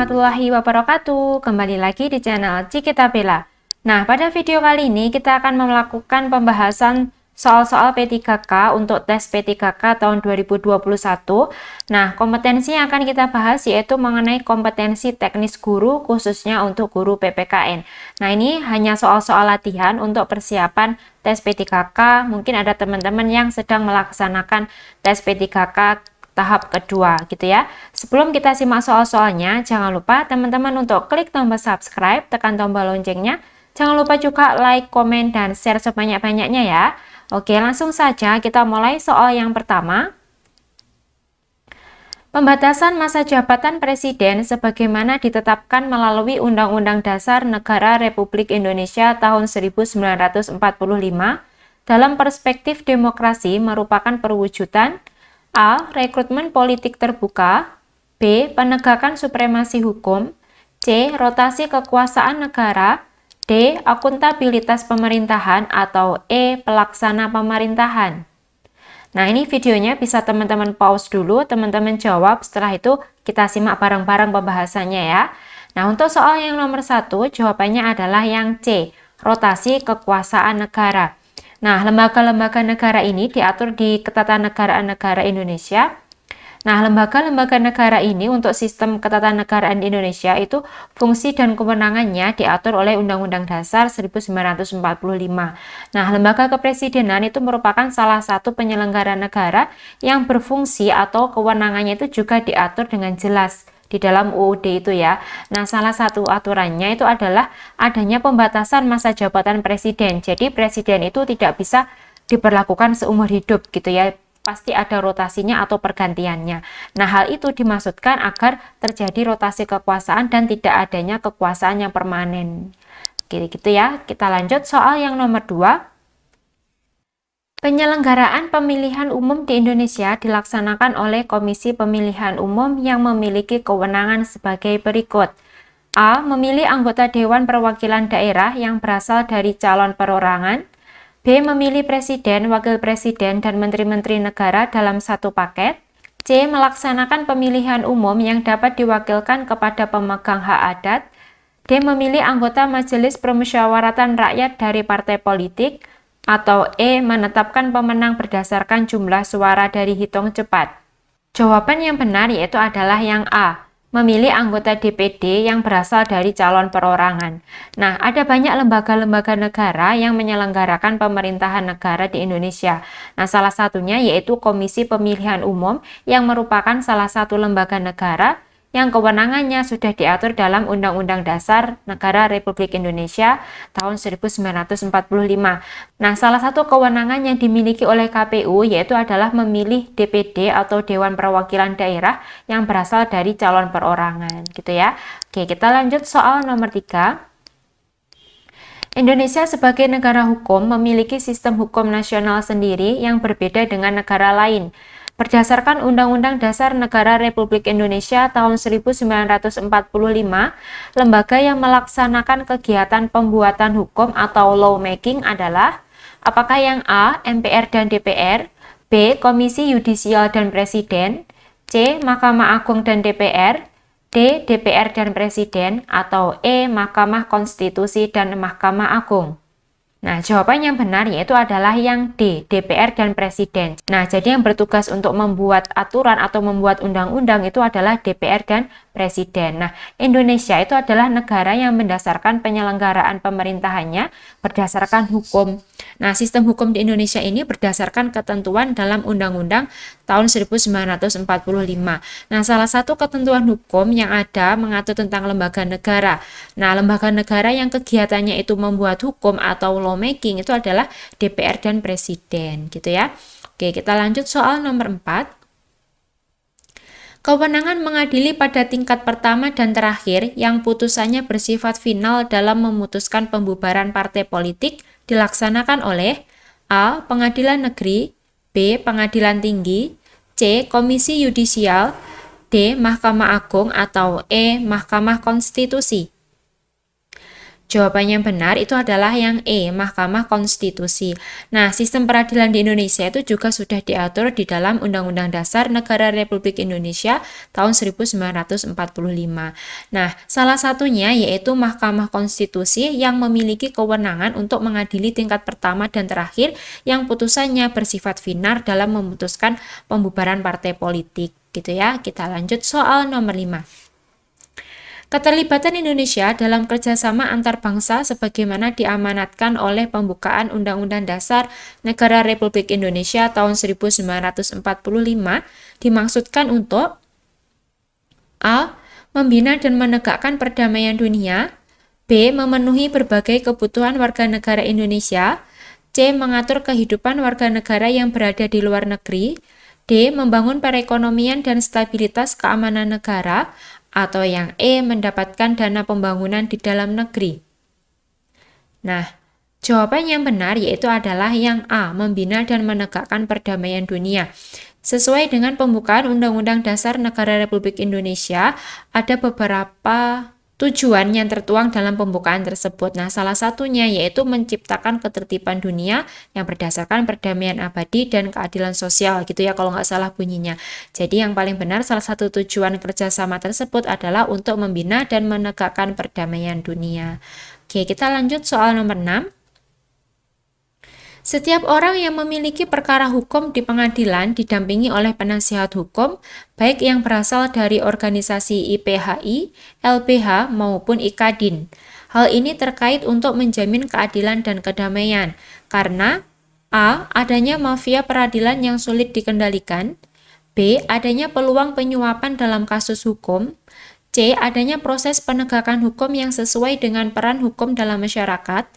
warahmatullahi wabarakatuh. Kembali lagi di channel Cikita Bella. Nah, pada video kali ini kita akan melakukan pembahasan soal-soal P3K untuk tes P3K tahun 2021. Nah, kompetensi yang akan kita bahas yaitu mengenai kompetensi teknis guru khususnya untuk guru PPKN. Nah, ini hanya soal-soal latihan untuk persiapan tes P3K. Mungkin ada teman-teman yang sedang melaksanakan tes P3K tahap kedua gitu ya. Sebelum kita simak soal-soalnya, jangan lupa teman-teman untuk klik tombol subscribe, tekan tombol loncengnya. Jangan lupa juga like, komen, dan share sebanyak-banyaknya ya. Oke, langsung saja kita mulai soal yang pertama. Pembatasan masa jabatan Presiden sebagaimana ditetapkan melalui Undang-Undang Dasar Negara Republik Indonesia tahun 1945 dalam perspektif demokrasi merupakan perwujudan A. Rekrutmen politik terbuka, B. Penegakan supremasi hukum, C. Rotasi kekuasaan negara, D. Akuntabilitas pemerintahan, atau E. Pelaksana pemerintahan. Nah, ini videonya bisa teman-teman pause dulu, teman-teman jawab, setelah itu kita simak bareng-bareng pembahasannya ya. Nah, untuk soal yang nomor 1, jawabannya adalah yang C. Rotasi kekuasaan negara. Nah, lembaga-lembaga negara ini diatur di Ketatanegaraan Negara Indonesia. Nah, lembaga-lembaga negara ini untuk sistem ketatanegaraan Indonesia itu fungsi dan kewenangannya diatur oleh Undang-Undang Dasar 1945. Nah, lembaga kepresidenan itu merupakan salah satu penyelenggara negara yang berfungsi atau kewenangannya itu juga diatur dengan jelas di dalam UUD itu ya. Nah, salah satu aturannya itu adalah adanya pembatasan masa jabatan presiden. Jadi presiden itu tidak bisa diberlakukan seumur hidup gitu ya. Pasti ada rotasinya atau pergantiannya. Nah, hal itu dimaksudkan agar terjadi rotasi kekuasaan dan tidak adanya kekuasaan yang permanen. Gitu ya. Kita lanjut soal yang nomor 2. Penyelenggaraan pemilihan umum di Indonesia dilaksanakan oleh Komisi Pemilihan Umum yang memiliki kewenangan sebagai berikut. A. Memilih anggota Dewan Perwakilan Daerah yang berasal dari calon perorangan. B. Memilih Presiden, Wakil Presiden, dan Menteri-Menteri Negara dalam satu paket. C. Melaksanakan pemilihan umum yang dapat diwakilkan kepada pemegang hak adat. D. Memilih anggota Majelis Permusyawaratan Rakyat dari partai politik. Atau E. Menetapkan pemenang berdasarkan jumlah suara dari hitung cepat. Jawaban yang benar yaitu adalah yang A. Memilih anggota DPD yang berasal dari calon perorangan. Nah, ada banyak lembaga-lembaga negara yang menyelenggarakan pemerintahan negara di Indonesia. Nah, salah satunya yaitu Komisi Pemilihan Umum yang merupakan salah satu lembaga negara yang kewenangannya sudah diatur dalam Undang-Undang Dasar Negara Republik Indonesia tahun 1945. Nah, salah satu kewenangan yang dimiliki oleh KPU yaitu adalah memilih DPD atau Dewan Perwakilan Daerah yang berasal dari calon perorangan, gitu ya. Oke, kita lanjut soal nomor 3. Indonesia sebagai negara hukum memiliki sistem hukum nasional sendiri yang berbeda dengan negara lain. Berdasarkan Undang-Undang Dasar Negara Republik Indonesia tahun 1945, lembaga yang melaksanakan kegiatan pembuatan hukum atau lawmaking adalah apakah yang A. MPR dan DPR, B. Komisi Yudisial dan Presiden, C. Mahkamah Agung dan DPR, D. DPR dan Presiden, atau E. Mahkamah Konstitusi dan Mahkamah Agung. Nah, jawaban yang benar yaitu adalah yang D, DPR dan Presiden. Nah, jadi yang bertugas untuk membuat aturan atau membuat undang-undang itu adalah DPR dan Presiden. Nah, Indonesia itu adalah negara yang mendasarkan penyelenggaraan pemerintahannya berdasarkan hukum. Nah, sistem hukum di Indonesia ini berdasarkan ketentuan dalam Undang-Undang tahun 1945. Nah, salah satu ketentuan hukum yang ada mengatur tentang lembaga negara. Nah, lembaga negara yang kegiatannya itu membuat hukum atau lawmaking itu adalah DPR dan Presiden, gitu ya. Oke, kita lanjut soal nomor 4. Kewenangan mengadili pada tingkat pertama dan terakhir yang putusannya bersifat final dalam memutuskan pembubaran partai politik dilaksanakan oleh A. Pengadilan Negeri, B. Pengadilan Tinggi, C. Komisi Yudisial, D. Mahkamah Agung, atau E. Mahkamah Konstitusi. Jawaban yang benar itu adalah yang E, Mahkamah Konstitusi. Nah, sistem peradilan di Indonesia itu juga sudah diatur di dalam Undang-Undang Dasar Negara Republik Indonesia tahun 1945. Nah, salah satunya yaitu Mahkamah Konstitusi yang memiliki kewenangan untuk mengadili tingkat pertama dan terakhir yang putusannya bersifat final dalam memutuskan pembubaran partai politik. Gitu ya. Kita lanjut soal nomor 5. Keterlibatan Indonesia dalam kerjasama antar bangsa sebagaimana diamanatkan oleh pembukaan Undang-Undang Dasar Negara Republik Indonesia tahun 1945 dimaksudkan untuk A. Membina dan menegakkan perdamaian dunia, B. Memenuhi berbagai kebutuhan warga negara Indonesia, C. Mengatur kehidupan warga negara yang berada di luar negeri, D. Membangun perekonomian dan stabilitas keamanan negara, atau yang E, mendapatkan dana pembangunan di dalam negeri. Nah, jawaban yang benar yaitu adalah yang A, membina dan menegakkan perdamaian dunia. Sesuai dengan pembukaan Undang-Undang Dasar Negara Republik Indonesia, ada beberapa tujuan yang tertuang dalam pembukaan tersebut. Nah, salah satunya yaitu menciptakan ketertiban dunia yang berdasarkan perdamaian abadi dan keadilan sosial, gitu ya kalau nggak salah bunyinya. Jadi yang paling benar salah satu tujuan kerjasama tersebut adalah untuk membina dan menegakkan perdamaian dunia. Oke, kita lanjut soal nomor 6. Setiap orang yang memiliki perkara hukum di pengadilan didampingi oleh penasihat hukum, baik yang berasal dari organisasi IPHI, LBH, maupun IKADIN. Hal ini terkait untuk menjamin keadilan dan kedamaian, karena A. Adanya mafia peradilan yang sulit dikendalikan, B. Adanya peluang penyuapan dalam kasus hukum, C. Adanya proses penegakan hukum yang sesuai dengan peran hukum dalam masyarakat,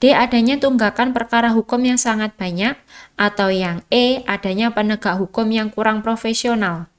D. Adanya tunggakan perkara hukum yang sangat banyak, atau yang E. Adanya penegak hukum yang kurang profesional.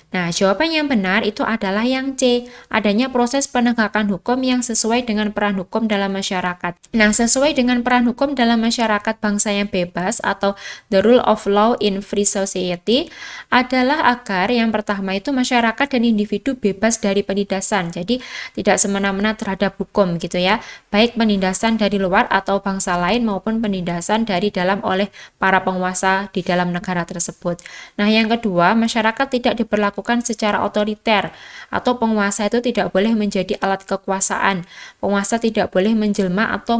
Nah, jawaban yang benar itu adalah yang C, adanya proses penegakan hukum yang sesuai dengan peran hukum dalam masyarakat. Nah, sesuai dengan peran hukum dalam masyarakat bangsa yang bebas atau the rule of law in free society adalah agar yang pertama itu masyarakat dan individu bebas dari penindasan. Jadi, tidak semena-mena terhadap hukum gitu ya, baik penindasan dari luar atau bangsa lain maupun penindasan dari dalam oleh para penguasa di dalam negara tersebut. Nah, yang kedua, masyarakat tidak diperlakukan secara otoriter atau penguasa itu tidak boleh menjadi alat kekuasaan. Penguasa tidak boleh menjelma atau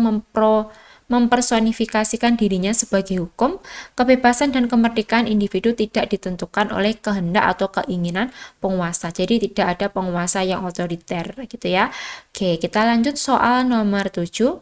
mempersonifikasikan dirinya sebagai hukum. Kebebasan dan kemerdekaan individu tidak ditentukan oleh kehendak atau keinginan penguasa. Jadi tidak ada penguasa yang otoriter gitu ya. Oke, kita lanjut soal nomor 7.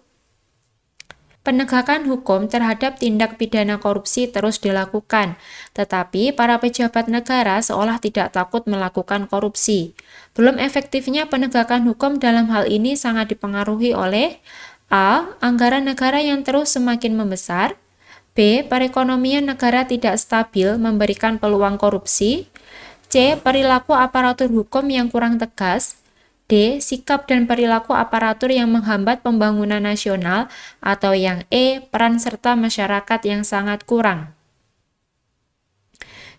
Penegakan hukum terhadap tindak pidana korupsi terus dilakukan, tetapi para pejabat negara seolah tidak takut melakukan korupsi. Belum efektifnya penegakan hukum dalam hal ini sangat dipengaruhi oleh A. Anggaran negara yang terus semakin membesar, B. Perekonomian negara tidak stabil memberikan peluang korupsi, C. Perilaku aparatur hukum yang kurang tegas, D. Sikap dan perilaku aparatur yang menghambat pembangunan nasional, atau yang E. Peran serta masyarakat yang sangat kurang.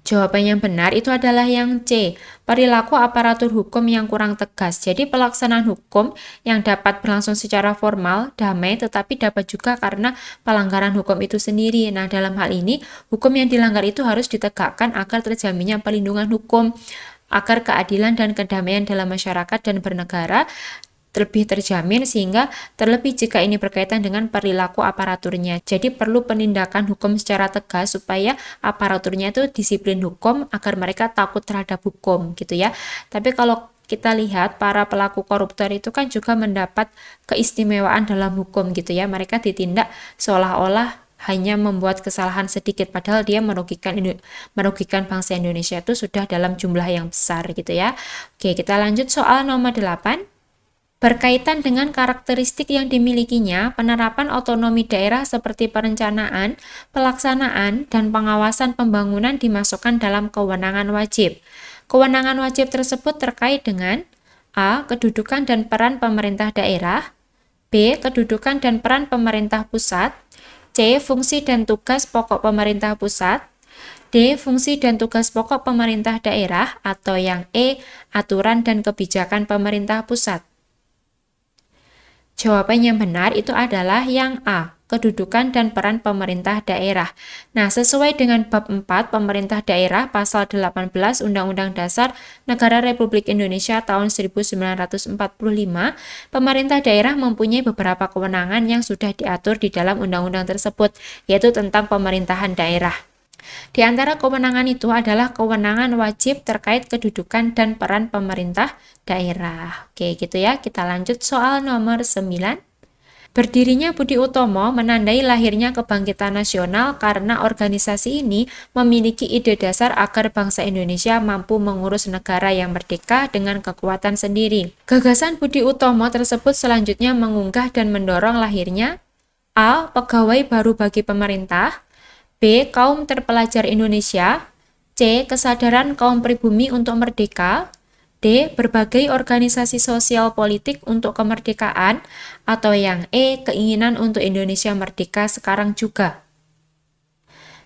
Jawaban yang benar itu adalah yang C, perilaku aparatur hukum yang kurang tegas. Jadi pelaksanaan hukum yang dapat berlangsung secara formal, damai, tetapi dapat juga karena pelanggaran hukum itu sendiri. Nah, dalam hal ini, hukum yang dilanggar itu harus ditegakkan agar terjaminnya perlindungan hukum, agar keadilan dan kedamaian dalam masyarakat dan bernegara lebih terjamin, sehingga terlebih jika ini berkaitan dengan perilaku aparaturnya. Jadi perlu penindakan hukum secara tegas supaya aparaturnya itu disiplin hukum agar mereka takut terhadap hukum gitu ya. Tapi kalau kita lihat para pelaku koruptor itu kan juga mendapat keistimewaan dalam hukum gitu ya. Mereka ditindak seolah-olah hanya membuat kesalahan sedikit, padahal dia merugikan bangsa Indonesia itu sudah dalam jumlah yang besar gitu ya. Oke, kita lanjut soal nomor 8. Berkaitan dengan karakteristik yang dimilikinya, penerapan otonomi daerah seperti perencanaan, pelaksanaan, dan pengawasan pembangunan dimasukkan dalam kewenangan wajib. Kewenangan wajib tersebut terkait dengan A. Kedudukan dan peran pemerintah daerah, B. Kedudukan dan peran pemerintah pusat, C. Fungsi dan tugas pokok pemerintah pusat, D. Fungsi dan tugas pokok pemerintah daerah, atau yang E. Aturan dan kebijakan pemerintah pusat. Jawaban yang benar itu adalah yang A, kedudukan dan peran pemerintah daerah. Nah, sesuai dengan bab 4 pemerintah daerah pasal 18 Undang-Undang Dasar Negara Republik Indonesia tahun 1945, pemerintah daerah mempunyai beberapa kewenangan yang sudah diatur di dalam undang-undang tersebut, yaitu tentang pemerintahan daerah. Di antara kewenangan itu adalah kewenangan wajib terkait kedudukan dan peran pemerintah daerah. Oke, gitu ya. Kita lanjut soal nomor 9. Berdirinya Budi Utomo menandai lahirnya kebangkitan nasional karena organisasi ini memiliki ide dasar agar bangsa Indonesia mampu mengurus negara yang merdeka dengan kekuatan sendiri. Gagasan Budi Utomo tersebut selanjutnya mengunggah dan mendorong lahirnya A. Pegawai baru bagi pemerintah, B. Kaum terpelajar Indonesia, C. Kesadaran kaum pribumi untuk merdeka, D. Berbagai organisasi sosial politik untuk kemerdekaan, atau yang E. Keinginan untuk Indonesia merdeka sekarang juga.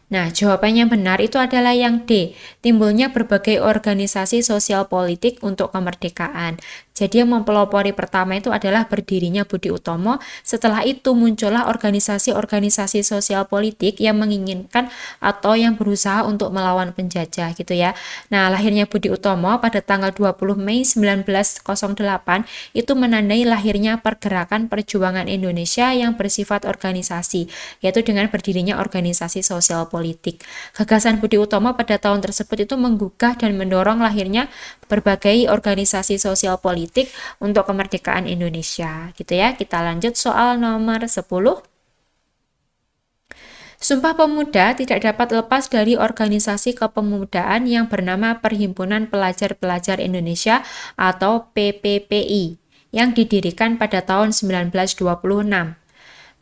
Nah, jawabannya benar itu adalah yang D, timbulnya berbagai organisasi sosial politik untuk kemerdekaan. Jadi yang mempelopori pertama itu adalah berdirinya Budi Utomo, setelah itu muncullah organisasi-organisasi sosial politik yang menginginkan atau yang berusaha untuk melawan penjajah gitu ya. Nah, lahirnya Budi Utomo pada tanggal 20 Mei 1908 itu menandai lahirnya pergerakan perjuangan Indonesia yang bersifat organisasi, yaitu dengan berdirinya organisasi sosial politik. Gagasan Budi Utomo pada tahun tersebut itu menggugah dan mendorong lahirnya berbagai organisasi sosial politik untuk kemerdekaan Indonesia gitu ya. Kita lanjut soal nomor 10. Sumpah Pemuda tidak dapat lepas dari organisasi kepemudaan yang bernama Perhimpunan Pelajar-Pelajar Indonesia atau PPPI yang didirikan pada tahun 1926.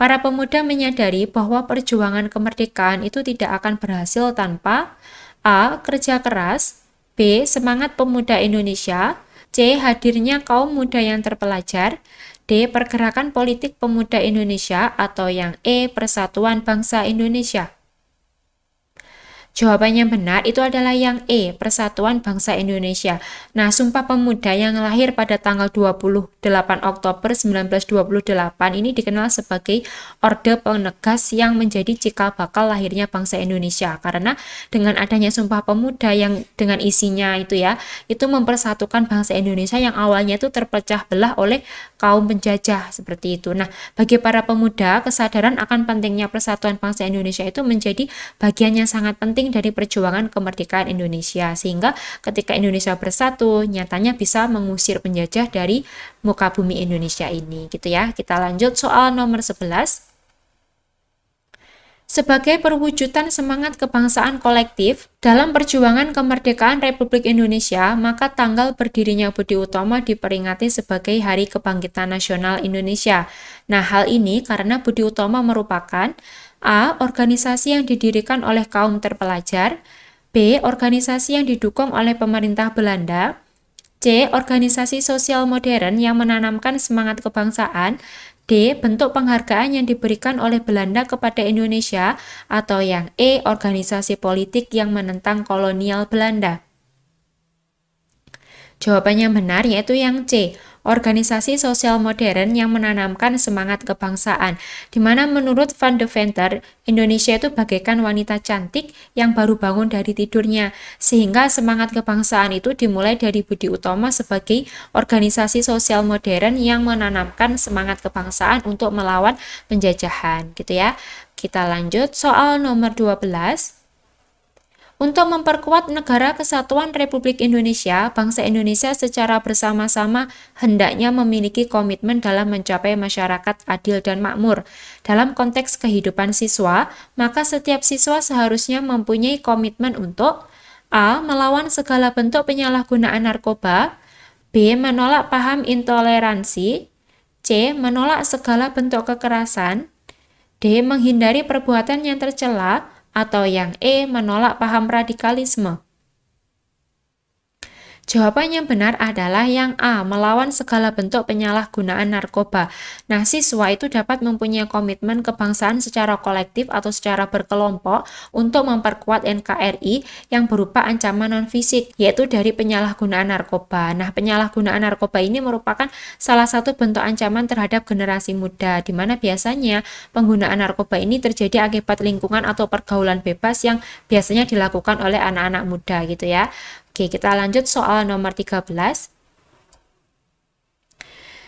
Para pemuda menyadari bahwa perjuangan kemerdekaan itu tidak akan berhasil tanpa A. Kerja keras, B. Semangat pemuda Indonesia, C. Hadirnya kaum muda yang terpelajar, D. Pergerakan politik pemuda Indonesia, atau yang E. Persatuan Bangsa Indonesia. Jawabannya benar itu adalah yang E, Persatuan Bangsa Indonesia. Nah, Sumpah Pemuda yang lahir pada tanggal 28 Oktober 1928 ini dikenal sebagai Orde Penegas yang menjadi cikal bakal lahirnya bangsa Indonesia. Karena dengan adanya Sumpah Pemuda yang dengan isinya itu ya, itu mempersatukan bangsa Indonesia yang awalnya itu terpecah belah oleh kaum penjajah seperti itu. Nah, bagi para pemuda, kesadaran akan pentingnya persatuan bangsa Indonesia itu menjadi bagian yang sangat penting dari perjuangan kemerdekaan Indonesia, sehingga ketika Indonesia bersatu nyatanya bisa mengusir penjajah dari muka bumi Indonesia ini gitu ya. Kita lanjut soal nomor 11. Sebagai perwujudan semangat kebangsaan kolektif dalam perjuangan kemerdekaan Republik Indonesia, maka tanggal berdirinya Budi Utomo diperingati sebagai Hari Kebangkitan Nasional Indonesia. Nah, hal ini karena Budi Utomo merupakan A. Organisasi yang didirikan oleh kaum terpelajar, B. Organisasi yang didukung oleh pemerintah Belanda, C. Organisasi sosial modern yang menanamkan semangat kebangsaan, D. Bentuk penghargaan yang diberikan oleh Belanda kepada Indonesia, atau yang E. Organisasi politik yang menentang kolonial Belanda. Jawabannya benar yaitu yang C, organisasi sosial modern yang menanamkan semangat kebangsaan, di mana menurut Van de Venter, Indonesia itu bagaikan wanita cantik yang baru bangun dari tidurnya, sehingga semangat kebangsaan itu dimulai dari Budi Utomo sebagai organisasi sosial modern yang menanamkan semangat kebangsaan untuk melawan penjajahan, gitu ya. Kita lanjut soal nomor 12. Untuk memperkuat Negara Kesatuan Republik Indonesia, bangsa Indonesia secara bersama-sama hendaknya memiliki komitmen dalam mencapai masyarakat adil dan makmur. Dalam konteks kehidupan siswa, maka setiap siswa seharusnya mempunyai komitmen untuk A. Melawan segala bentuk penyalahgunaan narkoba, B. Menolak paham intoleransi, C. Menolak segala bentuk kekerasan, D. Menghindari perbuatan yang tercela, atau yang E. Menolak paham radikalisme. Jawaban yang benar adalah yang A, melawan segala bentuk penyalahgunaan narkoba. Nah, siswa itu dapat mempunyai komitmen kebangsaan secara kolektif atau secara berkelompok untuk memperkuat NKRI yang berupa ancaman non-fisik, yaitu dari penyalahgunaan narkoba. Nah, penyalahgunaan narkoba ini merupakan salah satu bentuk ancaman terhadap generasi muda, di mana biasanya penggunaan narkoba ini terjadi akibat lingkungan atau pergaulan bebas yang biasanya dilakukan oleh anak-anak muda gitu ya. Oke, kita lanjut soal nomor 13.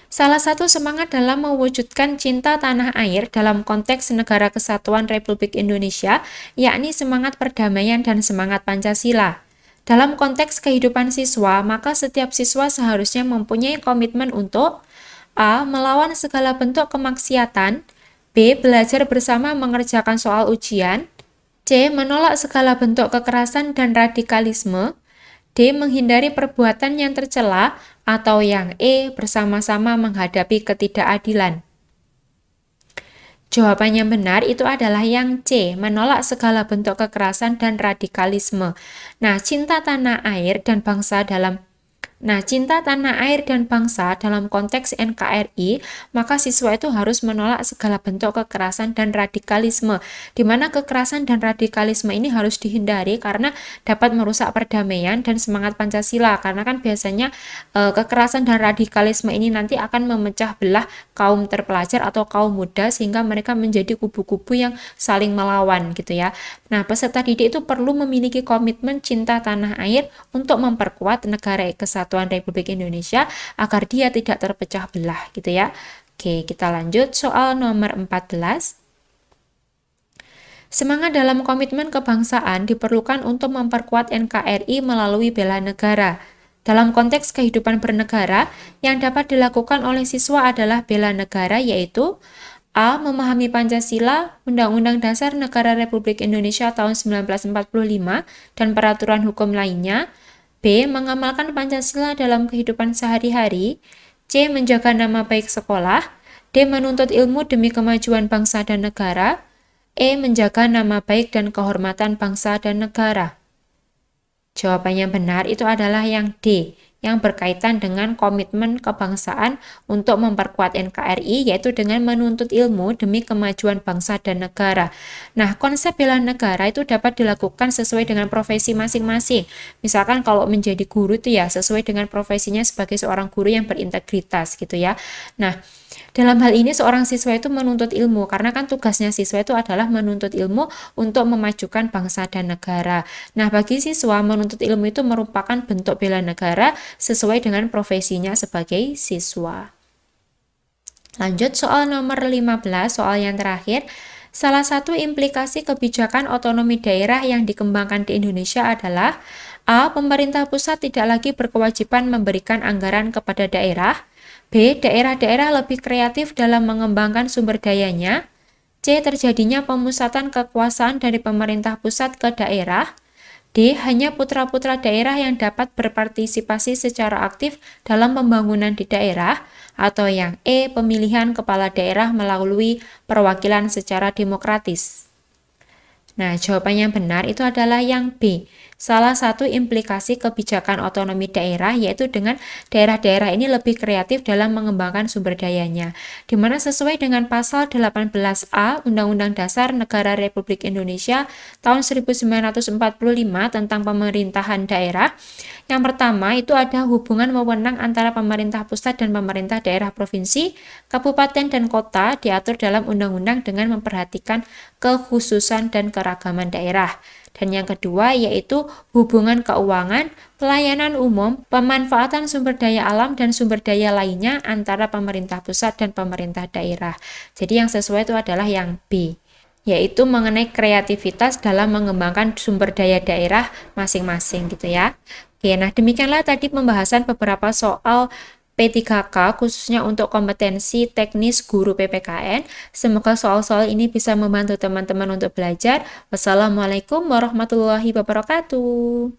Salah satu semangat dalam mewujudkan cinta tanah air dalam konteks Negara Kesatuan Republik Indonesia, yakni semangat perdamaian dan semangat Pancasila. Dalam konteks kehidupan siswa, maka setiap siswa seharusnya mempunyai komitmen untuk A. Melawan segala bentuk kemaksiatan, B. Belajar bersama mengerjakan soal ujian, C. Menolak segala bentuk kekerasan dan radikalisme, D. Menghindari perbuatan yang tercela, atau yang E. Bersama-sama menghadapi ketidakadilan. Jawaban yang benar itu adalah yang C, menolak segala bentuk kekerasan dan radikalisme. Nah, cinta tanah air dan bangsa dalam konteks NKRI, maka siswa itu harus menolak segala bentuk kekerasan dan radikalisme, di mana kekerasan dan radikalisme ini harus dihindari karena dapat merusak perdamaian dan semangat Pancasila, karena kan biasanya kekerasan dan radikalisme ini nanti akan memecah belah kaum terpelajar atau kaum muda sehingga mereka menjadi kubu-kubu yang saling melawan gitu ya. Nah, peserta didik itu perlu memiliki komitmen cinta tanah air untuk memperkuat negara kesatuan Republik Indonesia agar dia tidak terpecah belah gitu ya. Oke, kita lanjut soal nomor 14. Semangat dalam komitmen kebangsaan diperlukan untuk memperkuat NKRI melalui bela negara. Dalam konteks kehidupan bernegara, yang dapat dilakukan oleh siswa adalah bela negara, yaitu A. Memahami Pancasila, Undang-Undang Dasar Negara Republik Indonesia tahun 1945, dan peraturan hukum lainnya. B. Mengamalkan Pancasila dalam kehidupan sehari-hari. C. Menjaga nama baik sekolah. D. Menuntut ilmu demi kemajuan bangsa dan negara. E. Menjaga nama baik dan kehormatan bangsa dan negara. Jawaban yang benar itu adalah yang D, yang berkaitan dengan komitmen kebangsaan untuk memperkuat NKRI, yaitu dengan menuntut ilmu demi kemajuan bangsa dan negara. Nah, konsep bela negara itu dapat dilakukan sesuai dengan profesi masing-masing. Misalkan kalau menjadi guru itu ya sesuai dengan profesinya sebagai seorang guru yang berintegritas gitu ya. Nah, dalam hal ini seorang siswa itu menuntut ilmu, karena kan tugasnya siswa itu adalah menuntut ilmu untuk memajukan bangsa dan negara. Nah, bagi siswa menuntut ilmu itu merupakan bentuk bela negara sesuai dengan profesinya sebagai siswa. Lanjut soal nomor 15, soal yang terakhir. Salah satu implikasi kebijakan otonomi daerah yang dikembangkan di Indonesia adalah A. Pemerintah pusat tidak lagi berkewajiban memberikan anggaran kepada daerah. B. Daerah-daerah lebih kreatif dalam mengembangkan sumber dayanya. C. Terjadinya pemusatan kekuasaan dari pemerintah pusat ke daerah. D. Hanya putra-putra daerah yang dapat berpartisipasi secara aktif dalam pembangunan di daerah. Atau yang E. Pemilihan kepala daerah melalui perwakilan secara demokratis. Nah, jawaban yang benar itu adalah yang B. Salah satu implikasi kebijakan otonomi daerah yaitu dengan daerah-daerah ini lebih kreatif dalam mengembangkan sumber dayanya, di mana sesuai dengan pasal 18A Undang-Undang Dasar Negara Republik Indonesia tahun 1945 tentang pemerintahan daerah. Yang pertama itu ada hubungan wewenang antara pemerintah pusat dan pemerintah daerah provinsi, kabupaten, dan kota diatur dalam undang-undang dengan memperhatikan kekhususan dan keragaman daerah. Dan yang kedua yaitu hubungan keuangan, pelayanan umum, pemanfaatan sumber daya alam dan sumber daya lainnya antara pemerintah pusat dan pemerintah daerah. Jadi yang sesuai itu adalah yang B, yaitu mengenai kreativitas dalam mengembangkan sumber daya daerah masing-masing gitu ya. Oke, nah demikianlah tadi pembahasan beberapa soal P3K khususnya untuk kompetensi teknis guru PPKN. Semoga soal-soal ini bisa membantu teman-teman untuk belajar. Wassalamualaikum warahmatullahi wabarakatuh.